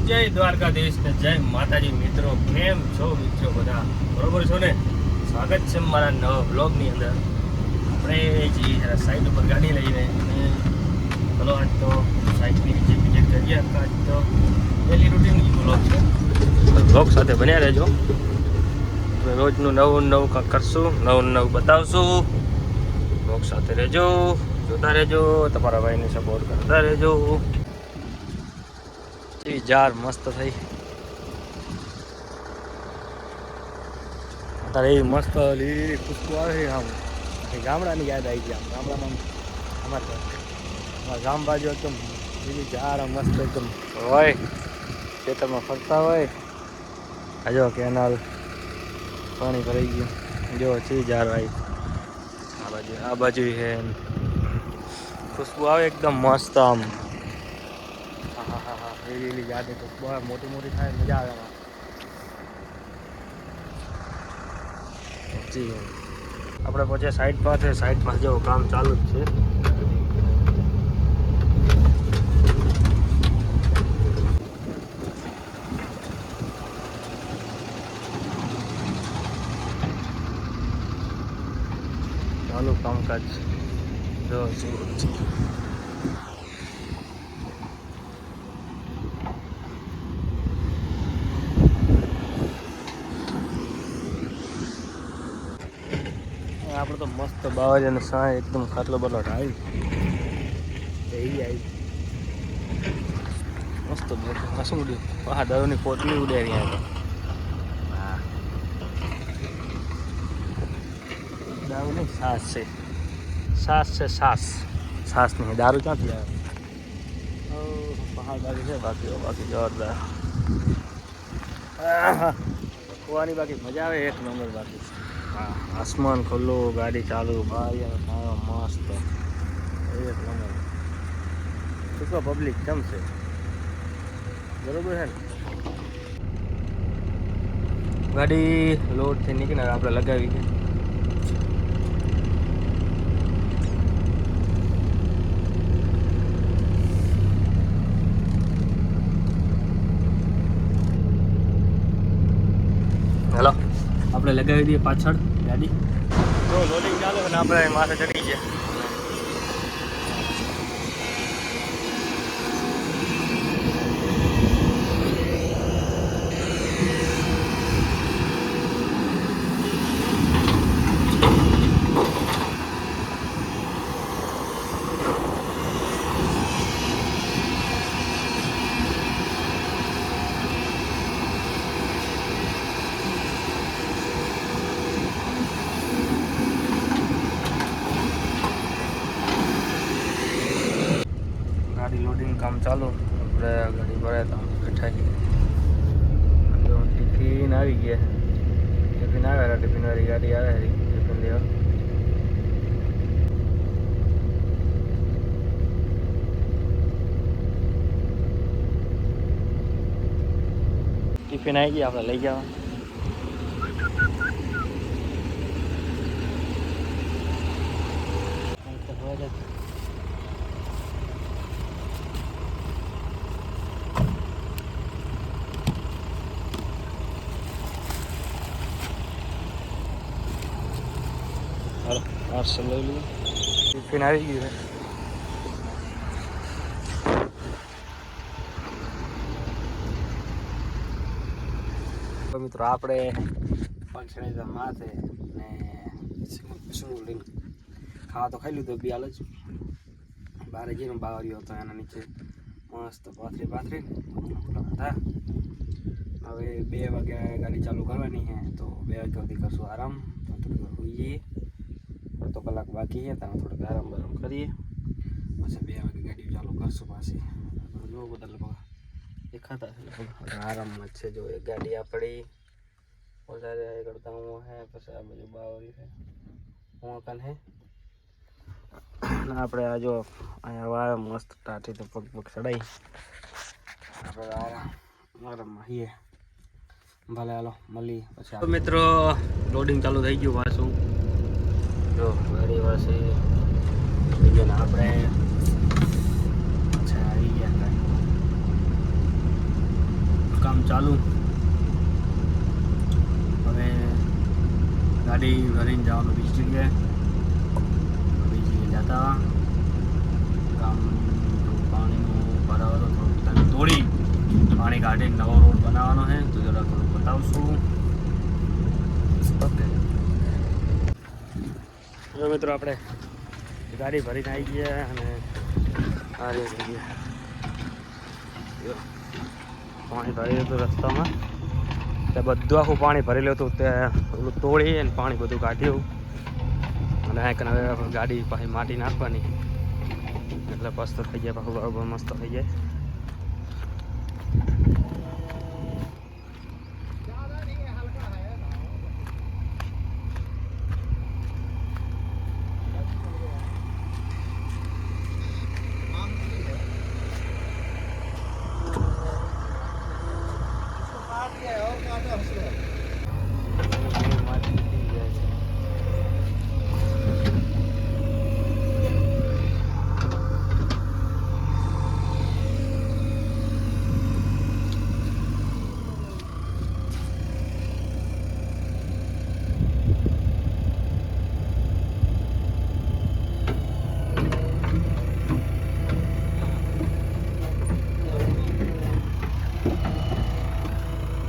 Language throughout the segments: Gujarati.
જય દ્વારકાધીશ ને જય માતાજી. મિત્રો કેમ છો મિત્રો? બધા બરોબર છો ને? સ્વાગત છે મારા નવા બ્લોગની અંદર. આપણે જે સાઈડ ઉપર ગાડી લઈને ચલો આજ તો સાઈડની નીચે વિઝિટ કરીએ. આજ તો ડેલી રૂટીન બ્લોગ છે. બ્લોગ સાથે બન્યા રહેજો. રોજનું નવું કાંઈક કરશું, નવું બતાવશું. બ્લોગ સાથે રહેજો, જોતા રહેજો, તમારા ભાઈને સપોર્ટ કરતા રહેજો. જાર મસ્ત થઈ અત્યારે એવી મસ્ત લીલી ખુશ્બુ આવે છે. આમ ગામડાની યાદ આવી ગઈ. આમ ગામડામાં અમારા ગામ બાજુ એકદમ લીલી જાર મસ્ત એકદમ હોય, ખેતરમાં ફરતા હોય. આ જો કેનાલ પાણી ભરાઈ ગયું, જો છે જાર આવી આ બાજુ છે. ખુશ્બુ આવે એકદમ મસ્ત. આમ લીલી યાદ તો બહુ મોટી થાય, મજા આવે એમાં. આપણે પછી સાઈડ પાસે સાઈડમાં જેવું કામ ચાલુ જ છે. ચાલુ કામકાજ જો આપણે તો મસ્ત બાવળી અને સાય એકદમ ખાટલો બટલો આવી મસ્ત શું ઉડ્યું? હા, દારૂની પોટલી ઉડેરી. હા, દારૂ નહીં, છાસ છે. છાસ નહીં, દારૂ ક્યાંથી આવે? પહાડ બાકી છે, બાકી જોરદાર કૂવાની બાકી મજા આવે એક નંબર. બાકી હા, આસમાન ખુલ્લું, ગાડી ચાલુ, બારી મસ્ત એક નંબર. શું પબ્લિક કેમ છે? બરોબર છે ને? ગાડી લોડ થઈ નીકળે, આપણે લગાવી છે. હેલો, આપણે લગાવી દઈએ પાછળ ગાડી. જો લોડિંગ ચાલુ અને આપણે માથે ચડી છે. ગાડી લોડિંગ કામ ચાલુ. આપણે ગાડી ભરાય તો બેઠા છીએ. ટિફિન આવી ગયા. ટિફિન આવે, ટિફિન વાળી ગાડી આવે, ટિફિન લેવા. ટિફિન આવી ગયા, આપણે લઈ જવા. હાલો, પાર્સલ લઈ લઈએ. ટિફિન આવી ગયું છે. તો મિત્રો આપણે પંચણી માથે ને શું લઈને ખાવા તો ખાઈ લીધું. બિયાલ જ બારે જઈને બાવરીઓ હતો એના નીચે મસ્ત પાથરી હતા. હવે 2 વાગ્યા ગાડી ચાલુ કરવાની છે, તો 2 વાગ્યા સુધી કરશું આરામ. થોડીક હોઈએ, અડધો કલાક બાકી છે, ત્યાં થોડીક આરામ કરીએ. પછી 2 વાગે ગાડી ચાલુ કરશું. પાછી જો બધા લગભગ દેખાતા છે, આરામમાં જ છે. જો એક ગાડી આપણી વધારે કરતા હું હે, પછી આ બાજુ બાવરી છે, હું કાન હે. આપણે આ જો અહીંયા વાય મસ્ત ટાટી તો પગ ચડાઈ આપણે આરામમાં છીએ. ભલે હાલો મળીએ પછી. તો મિત્રો લોડિંગ ચાલુ થઈ ગયું પાછું. જો ગાડી પાછી આપણે અચ્છા આવી ગયા. ચાલુ. હવે ગાડી ભરીને જવાનું બીજી જગ્યાએ જતા કામ પાણીનું ભરાવાનો થોડું તોડી પાણી કાઢીને નવો રોડ બનાવવાનો છે તો જરા થોડું બતાવશું. ઓકે જો મિત્રો આપણે ગાડી ભરીને આવી ગયા અને આ રહી જગ્યા પાણી ભરેલું હતું રસ્તામાં ત્યાં બધું આખું પાણી ભરેલું હતું ત્યાં ઓલું તોડી અને પાણી બધું કાઢ્યું અને હવે ગાડી પાછી માટી નાખવાની એટલે મસ્ત થઈ જાય પાછું બરાબર મસ્ત થઈ જાય.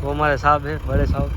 वो हमारे साहब है बड़े साहब.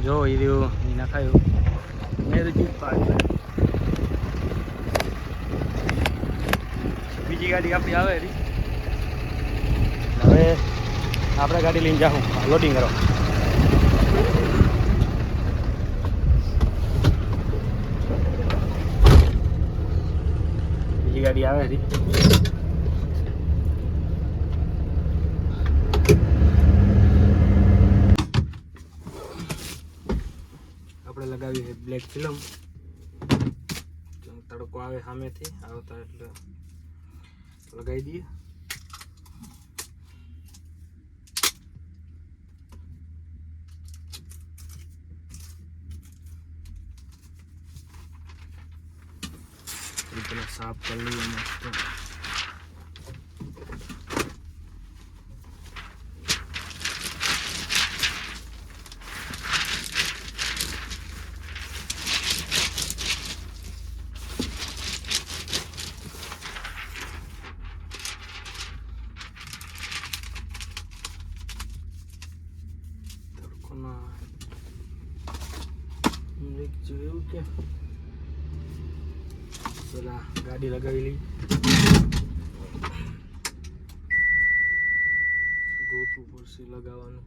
જો એ રહ્યું એ નાખાયું મેં તો પાડી બીજી ગાડી આપણી આવે રહી. હવે આપણે ગાડી લઈને જાઉં લોડિંગ કરો. બીજી ગાડી આવે રહી. આપણે લગાવી બ્લેક ફિલ્મ તડકો આવે સામેથી આવતા એટલે લગાવી દઈએ. પેલા સાફ કરી લઈએ મસ્ત. જોયું કે પેલા ગાડી લગાવી લઈ ગોઠવું પડશે લગાવવાનું.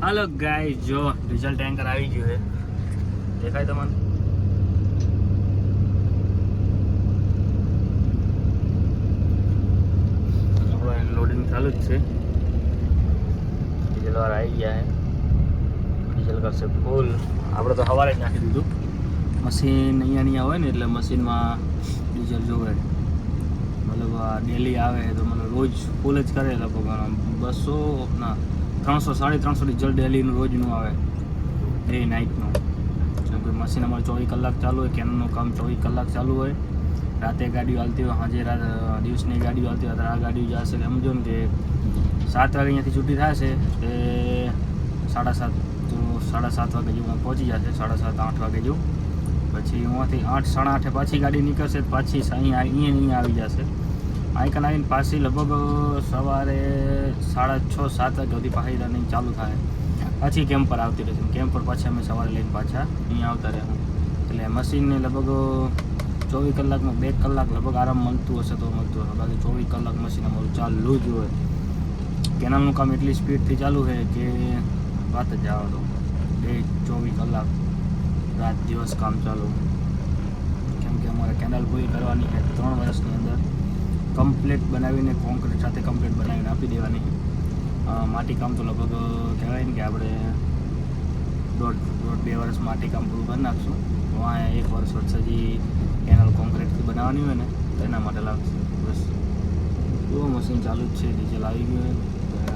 હાલો ગાઈસ, જો ડીઝલ ટેન્કર આવી ગયું છે, દેખાય તમને? આપણું લોડિંગ ચાલુ જ છે. ડીઝલ વાળા આવી ગયા છે, ડીઝલ કરશે ફૂલ. આપણે તો સવારે જ નાખી દીધું. મશીન અહીંયા હોય ને એટલે મશીનમાં ડીઝલ જોવે, મતલબ ડેલી આવે તો મતલબ રોજ ફૂલ જ કરે. લગભગ 200 ના 300 350 ડીઝલ ડેલીનું રોજનું આવે, ડે નાઇટનું. જેમ કે મશીન અમારે 24 કલાક ચાલુ હોય, કેનનું કામ 24 કલાક ચાલુ હોય. રાતે ગાડીઓ હાલતી હોય, સાંજે દિવસની ગાડીઓ હાલતી હોય. આ ગાડીઓ જશે સમજો ને કે 7 વાગે અહીંયાથી છૂટી થશે તે 7:30 તો 7:30 વાગે જેવું પહોંચી જશે, 7:30 8 વાગે જેવું. પછી અહીંયાથી 8 સાડા 8 પાછી ગાડી નીકળશે, પાછી અહીંયા આવી જશે. આઈકન આવીને પાછી લગભગ સવારે 6:30 7 વાગ્યા સુધી પાછી રનિંગ ચાલુ થાય. પાછી કેમ્પર આવતી રહેશે. કેમ્પર પાછી અમે સવારે લઈને પાછા અહીંયા આવતા રહેવું. એટલે મશીનને લગભગ 24 કલાકમાં 2 કલાક લગભગ આરામ મળતું હશે તો મળતું હશે. બાકી 24 કલાક મશીન અમારું ચાલુ જ હોય. કેનાલનું કામ એટલી સ્પીડથી ચાલુ છે કે વાત જ આવો તો 24 કલાક રાત દિવસ કામ ચાલુ. કેમ કે અમારે કેનાલ પૂરી કરવાની છે 3 વર્ષની અંદર, કમ્પ્લીટ બનાવીને કોન્ક્રીટ સાથે કમ્પ્લીટ બનાવીને આપી દેવાની. માટી કામ તો લગભગ કહેવાય ને કે આપણે 1.5-2 વર્ષ માટી કામ પૂરું કરી નાખશું. અહીંયા 1 વર્ષ હજી કેનાલ કોન્ક્રીટથી બનાવવાની હોય ને તો એના માટે લાગશે. બસ જો મશીન ચાલુ જ છે, ડીઝલ આવી ગયું.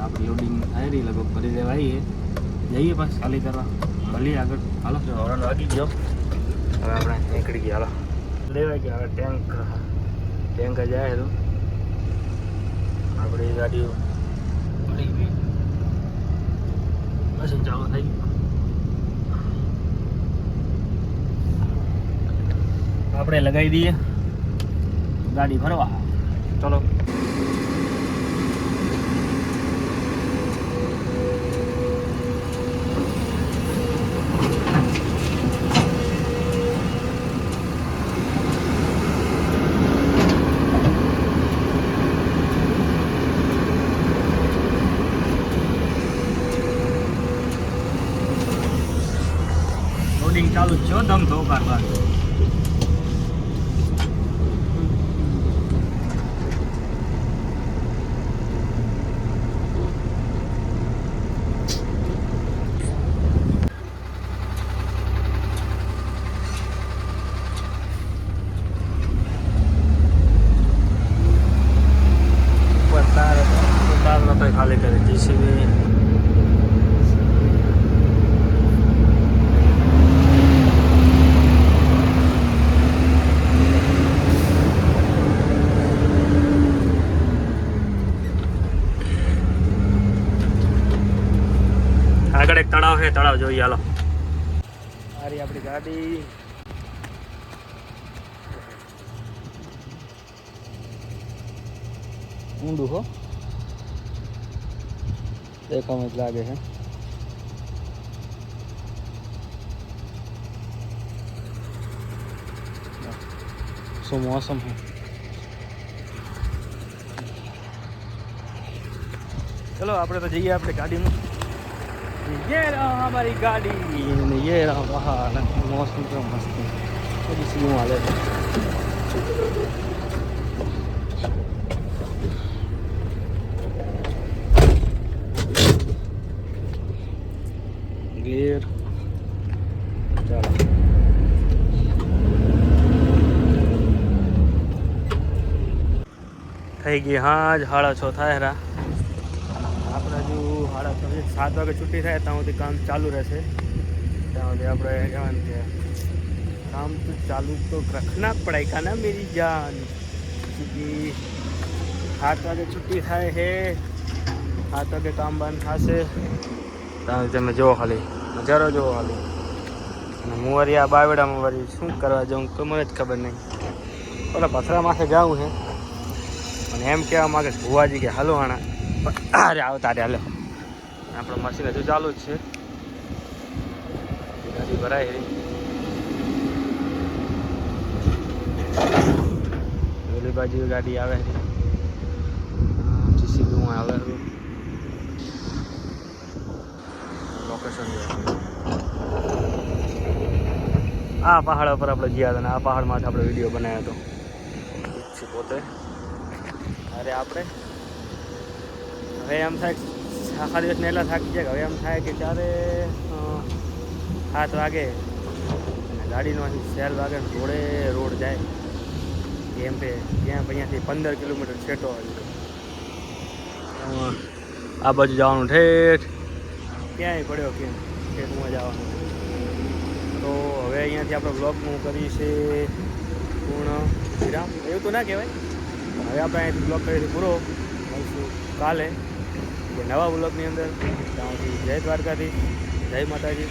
આપણે લોડિંગ થાય રહી, લગભગ ભરી દેવા આવીએ, જઈએ પાછું ખાલી કરવા, મળીએ આગળ. હાલો, હોર્ન વાગી ગયો, હવે આપણે નીકળી ગયા. હાલો લેવાય ગયા. હવે ટેન્ક જાય તો આપણી ગાડીઓ મળી ગઈ, મશીન ચાલુ થઈ ગયું. આપણે લગાવી દઈએ ગાડી ભરવા. ચલો લોડિંગ ચાલુ જ છે, દમ ધોકાર બાદ. ખાલી કરે જીસીબી. આગળ એક તળાવ છે, તળાવ જોઈએ. હાલો, આ રહી આપણી ગાડી. ઊંડું હો, દેખામાં જ લાગે છે. શું મોસમ है. चलो આપણે તો જઈએ આપણે ગાડીમાં. ये रहा हमारी गाड़ी, ये रहा पहाड़. मौसम तो मस्त है, थोड़ी सी यूँ हालत है. गियर ચાલો થઈ ગઈ. હા જ 6:30 થાય રા. આપણે હજુ 6:30 7 વાગે છૂટી થાય ત્યાં સુધી કામ ચાલુ રહેશે. ત્યાં સુધી આપણે કહેવાનું કે કામ તો ચાલુ તો રખના પड़ेगा ना मेरी जान. क्योंकि 7 વાગે છૂટી થાય છે, 7 વાગે કામ બંધ થશે. ત્યાં તમે જુઓ ખાલી નજારો જુઓ ખાલી. અને મુવરિયા બાવડામાં વળી શું કરવા જાઉં તો મને જ ખબર નહીં. ઓલા પથરા માથે જાઉં છે અને એમ કહેવા માગે ભુવાજી કે હાલો આણા. અરે આવતા રે હાલો. આપણું મશીન હજુ ચાલુ જ છે, ગાડી ભરાય છે. ઓલી બાજુ ગાડી આવે છે, જીસીબી આવે છે. લોકેશન છે. આ પહાડ પર આપણે ગયા હતા અને આ પહાડમાંથી આપણે વિડીયો બનાવ્યો હતો. ઈચ્છી પોતે અરે આપણે હવે એમ થાય આખા દિવસને એટલા થાકી જાય કે હવે એમ થાય કે ત્યારે 7 વાગે અને ગાડીનો સેલ વાગે રોડે રોડ જાય કેમ કે ત્યાં અહીંયાથી 15 કિલોમીટર છેટો હોય. આ બાજુ જવાનું ઠેઠ ક્યાંય પડ્યો કેમ ઠેઠમાં જવાનું. તો હવે અહીંયાથી આપણે બ્લોગનું કરીએ પૂર્ણ વિરામ. એવું તો ના કહેવાય. હવે આપણે અહીંયાથી બ્લોગ કરીએ પૂરો. મળશું કાલે નવા બ્લોગની અંદર. ત્યાંથી જય દ્વારકાધીશ, જય માતાજી.